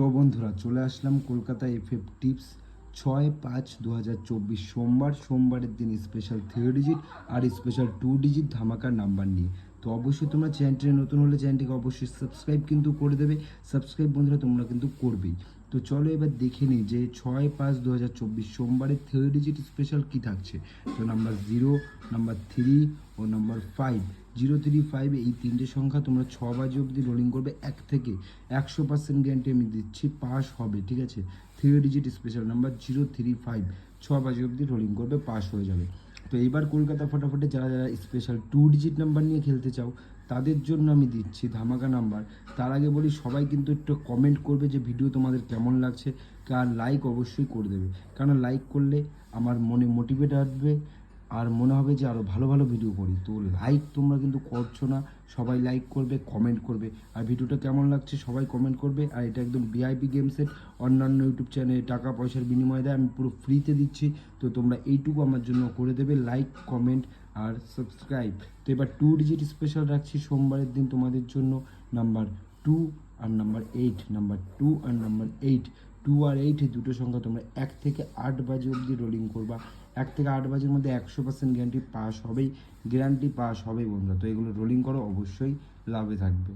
তো বন্ধুরা চলে আসলাম কলকাতা এফএফ টিপস 6-5-2024 সোমবারের দিন স্পেশাল 3 ডিজিট আর স্পেশাল 2 ডিজিট ধামাকার নাম্বার নিয়ে। তো অবশ্যই তোমরা চ্যানেলটি নতুন হলে চ্যানেলটিকে অবশ্যই সাবস্ক্রাইব কিন্তু করে দেবে। সাবস্ক্রাইব বন্ধুরা তোমরা কিন্তু করবেই। তো চলো এবার দেখে নিই যে 6-5-2024 সোমবারের 3 ডিজিট স্পেশাল কী থাকছে। তো নাম্বার 0, নাম্বার 3 ও নাম্বার 5, 0-3-5 এই তিনটে সংখ্যা তোমরা 6 বাজে অবধি রোলিং করবে। 1 থেকে 100% গ্যারান্টি আমি দিচ্ছি পাস হবে, ঠিক আছে। 3 ডিজিট স্পেশাল নাম্বার 0-3-5 6 বাজে অবধি রোলিং করবে, পাস হয়ে যাবে। তো এইবার কলকাতা ফটাফটে যারা যারা স্পেশাল 2 ডিজিট নাম্বার নিয়ে খেলতে চাও তাদের জন্য আমি দিচ্ছি ধামাকা নাম্বার। তার আগে বলি সবাই কিন্তু একটু কমেন্ট করবে যে ভিডিও তোমাদের কেমন লাগছে, আর লাইক অবশ্যই করে দেবে, কারণ লাইক করলে আমার মনে মোটিভেট আসবে আর মনে হবে যে আরও ভালো ভালো ভিডিও করি। তো লাইক তোমরা কিন্তু করছো না, সবাই লাইক করবে, কমেন্ট করবে, আর ভিডিওটা কেমন লাগছে সবাই কমেন্ট করবে। আর এটা একদম ভিআইপি গেমসের, অন্যান্য ইউটিউব চ্যানেলে টাকা পয়সার বিনিময়ে দেয়, আমি পুরো ফ্রিতে দিচ্ছি। তো তোমরা এইটুকু আমার জন্য করে দেবে, লাইক, কমেন্ট আর সাবস্ক্রাইব। তো এবার 2 ডিজিট স্পেশাল রাখছি সোমবারের দিন তোমাদের জন্য নাম্বার 2 আর নাম্বার 8, নাম্বার 2 আর নাম্বার 8। 2 আর 8 এই দুটো সংখ্যা তোমরা 1 থেকে 8 বাজে অবধি রোলিং করবা। 1 থেকে 8 বাজের মধ্যে 100% গ্যারান্টি পাস হবেই, বন্ধুরা। তো এগুলো রোলিং করো, অবশ্যই লাভে থাকবে।